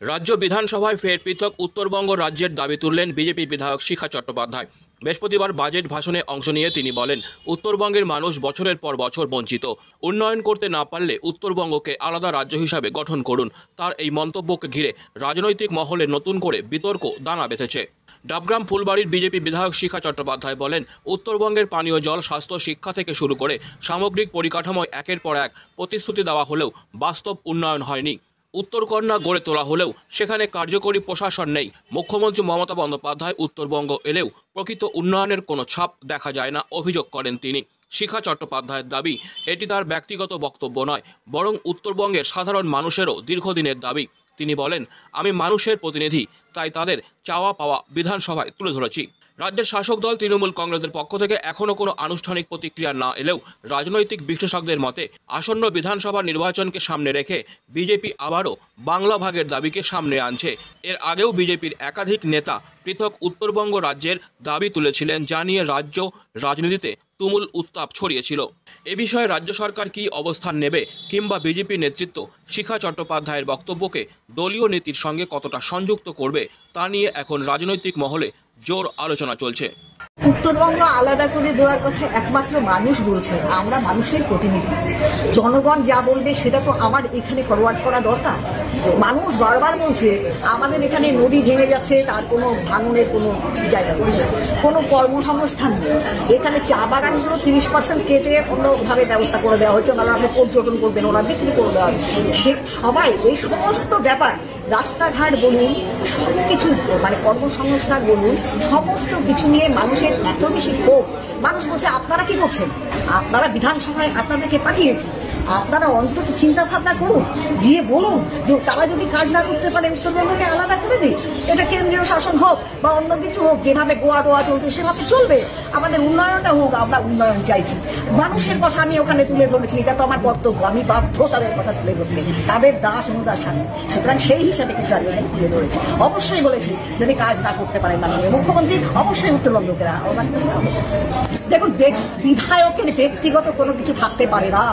রাজ্য বিধানসভায় ফের পৃথক উত্তরবঙ্গ রাজ্যের দাবি তুললেন বিজেপি বিধায়ক শিখা চট্টোপাধ্যায়। বৃহস্পতিবার বাজেট ভাষণে অংশ নিয়ে তিনি বলেন, উত্তরবঙ্গের মানুষ বছরের পর বছর বঞ্চিত। উন্নয়ন করতে না পারলে উত্তরবঙ্গকে আলাদা রাজ্য হিসাবে গঠন করুন। তার এই মন্তব্যকে ঘিরে রাজনৈতিক মহলে নতুন করে বিতর্ক দানা বেঁধেছে। ডাবগ্রাম ফুলবাড়ির বিজেপি বিধায়ক শিখা চট্টোপাধ্যায় বলেন, উত্তরবঙ্গের পানীয় জল, স্বাস্থ্য, শিক্ষা থেকে শুরু করে সামগ্রিক পরিকাঠামোয় একের পর এক প্রতিশ্রুতি দেওয়া হলেও বাস্তব উন্নয়ন হয়নি। উত্তরকন্যা গড়ে তোলা হলেও সেখানে কার্যকরী প্রশাসন নেই। মুখ্যমন্ত্রী মমতা বন্দ্যোপাধ্যায় উত্তরবঙ্গ এলেও প্রকৃত উন্নয়নের কোনো ছাপ দেখা যায় না অভিযোগ করেন তিনি। শিখা চট্টোপাধ্যায়ের দাবি, এটি তার ব্যক্তিগত বক্তব্য নয়, বরং উত্তরবঙ্গের সাধারণ মানুষেরও দীর্ঘদিনের দাবি। তিনি বলেন, আমি মানুষের প্রতিনিধি, তাই তাদের চাওয়া পাওয়া বিধানসভায় তুলে ধরেছি। রাজ্যের শাসক দল তৃণমূল কংগ্রেসের পক্ষ থেকে এখনও কোনো আনুষ্ঠানিক প্রতিক্রিয়া না এলেও রাজনৈতিক বিশ্লেষকদের মতে আসন্ন বিধানসভা নির্বাচনকে সামনে রেখে বিজেপি আবারও বাংলা ভাগের দাবিকে সামনে আনছে। এর আগেও বিজেপির একাধিক নেতা পৃথক উত্তরবঙ্গ রাজ্যের দাবি তুলেছিলেন, যা নিয়ে রাজ্য রাজনীতিতে তুমুল উত্তাপ ছড়িয়েছিল। এ বিষয়ে রাজ্য সরকার কী অবস্থান নেবে কিংবা বিজেপি নেতৃত্ব শিখা চট্টোপাধ্যায়ের বক্তব্যকে দলীয় নীতির সঙ্গে কতটা সংযুক্ত করবে তা নিয়ে এখন রাজনৈতিক মহলে জোর আলোচনা চলছে। উত্তরবঙ্গ আলাদা করে দেওয়ার কথা একমাত্র মানুষ বলছে, আমরা মানুষের প্রতিনিধি। জনগণ যা বলবে সেটা তো আমার এখানে ফরওয়ার্ড করা দরকার। মানুষ বারবার বলছে আমাদের এখানে নদী ভেঙে যাচ্ছে, তার কোনো ভাঙনের কোনো জায়গা নেই, কোনো কর্মসংস্থান নেই। এখানে চা বাগানগুলো 30% কেটে অন্যভাবে ব্যবস্থা করে দেওয়া হচ্ছে, ওনারা আপনি পর্যটন করবেন, ওরা বিক্রি করে দেওয়া হবে। সে সবাই এই সমস্ত ব্যাপার, রাস্তাঘাট বলুন, সব কিছু মানে কর্মসংস্থান বলুন, সমস্ত কিছু নিয়ে মানুষের এত বেশি ক্ষোভ। মানুষ বলছে আপনারা কি করছেন? আপনারা বিধানসভায় আপনাদেরকে পাঠিয়েছে, আপনারা অন্তত চিন্তা ভাবনা করুন, গিয়ে বলুন যে তারা যদি কাজ না করতে পারে উত্তরবঙ্গকে আলাদা করে দিই। এটা কেন্দ্রীয় শাসন হোক বা অন্য কিছু হোক, যেভাবে গোয়া চলছে সেভাবে চলবে, আমাদের উন্নয়নটা হোক, আমরা উন্নয়ন চাইছি। মানুষের কথা আমি ওখানে তুলে ধরেছি, এটা তো আমার কর্তব্য, আমি বাধ্য তাদের কথা তুলে ধরতে, তাদের দাস অনুদাস সামনে। সুতরাং সেই হিসাবে কিন্তু আমি এখানে তুলে ধরেছি। অবশ্যই বলেছি যদি কাজ না করতে পারে মাননীয় মুখ্যমন্ত্রী, অবশ্যই উত্তরবঙ্গকে আলাদা করতে হবে। দেখুন, বিধায়কের ব্যক্তিগত কোনো কিছু থাকতে পারে না।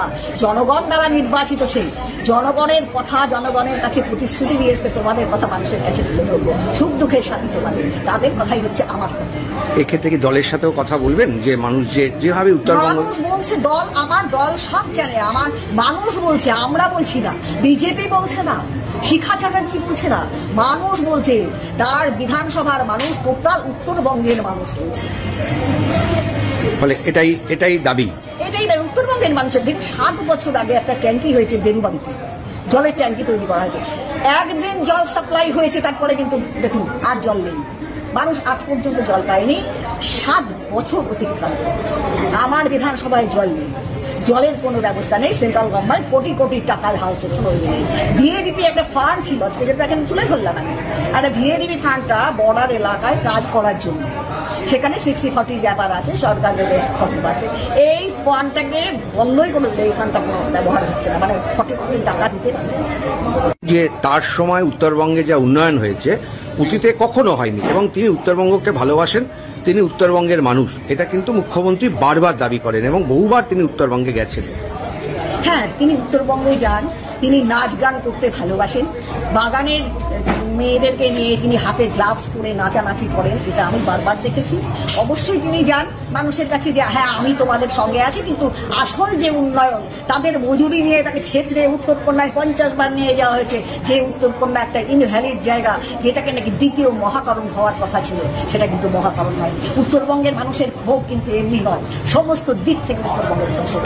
জনগণ দ্বারা নির্বাচিত, সেই জনগণের কথা জনগণের কাছে প্রতিশ্রুতি দিয়ে এসে তোমাদের কথা মানুষের কাছে তুলে ধরবো, সুখ দুঃখের সাথে তোমাদের, তাদের কথাই হচ্ছে আমার কথা। এক্ষেত্রে কি দলের সাথেও কথা বলবেন যে মানুষ যেভাবে উত্তরবঙ্গ মানুষ বলছে, দল আমার দল সব জানে, আমার মানুষ বলছে, আমরা বলছি না, বিজেপি বলছে না, শিখা চ্যাটার্জি বলছে না, মানুষ বলছে, তার বিধানসভার মানুষ, টোটাল উত্তরবঙ্গের মানুষ বলছে। ফলে এটাই দাবি উত্তরবঙ্গের মানুষের। ঠিক 7 বছর আগে একটা ট্যাঙ্কি হয়েছে বেরুবাড়িতে, জলের ট্যাঙ্কি তৈরি করা হয়েছে, একদিন জল সাপ্লাই হয়েছে, তারপরে কিন্তু দেখুন আর জল নেই, মানুষ আজ পর্যন্ত জল পায়নি। 7 বছর অতিক্রান্ত, আমার বিধানসভায় জল নেই, জলের কোনো ব্যবস্থা নেই। সেন্ট্রাল গভর্নমেন্ট কোটি কোটি টাকা ধার নেই। ভিএডিপি একটা ফান্ড ছিল, আজকে যেটা এখন তুলে ধরলাম আমি, একটা ভিএডিপি ফান্ডটা বর্ডার এলাকায় কাজ করার জন্য, সেখানে 60-40 ব্যাপার আছে, সরকার দেবে 40%। এই ফান্ডটাকে বন্ধই করে দিলে, এই ফান্ডটা কোনো ব্যবহার হচ্ছে না, মানে 40% টাকা দিতে পারছে না। যে তার সময় উত্তরবঙ্গে যা উন্নয়ন হয়েছে অতীতে কখনো হয়নি, এবং তিনি উত্তরবঙ্গকে ভালোবাসেন, তিনি উত্তরবঙ্গের মানুষ, এটা কিন্তু মুখ্যমন্ত্রী বারবার দাবি করেন এবং বহুবার তিনি উত্তরবঙ্গে গেছেন। হ্যাঁ, তিনি উত্তরবঙ্গে যান, তিনি নাচ গান করতে ভালোবাসেন, বাগানের মেয়েদেরকে নিয়ে তিনি হাতে গ্লাভস পরে নাচানাচি করেন, এটা আমি বারবার দেখেছি। অবশ্যই তিনি যান মানুষের কাছে যে হ্যাঁ আমি তোমাদের সঙ্গে আছি, কিন্তু আসল যে উন্নয়ন, তাদের মজুরি নিয়ে তাকে ছেঁচড়ে উত্তরকন্যায় 50 বার নিয়ে যাওয়া হয়েছে, যে উত্তরকন্যা একটা ইনভ্যালিড জায়গা, যেটাকে নাকি দ্বিতীয় মহাকারণ হওয়ার কথা ছিল, সেটা কিন্তু মহাকারণ হয়। উত্তরবঙ্গের মানুষের ক্ষোভ কিন্তু এমনি নয়, সমস্ত দিক থেকে উত্তরবঙ্গের মানুষের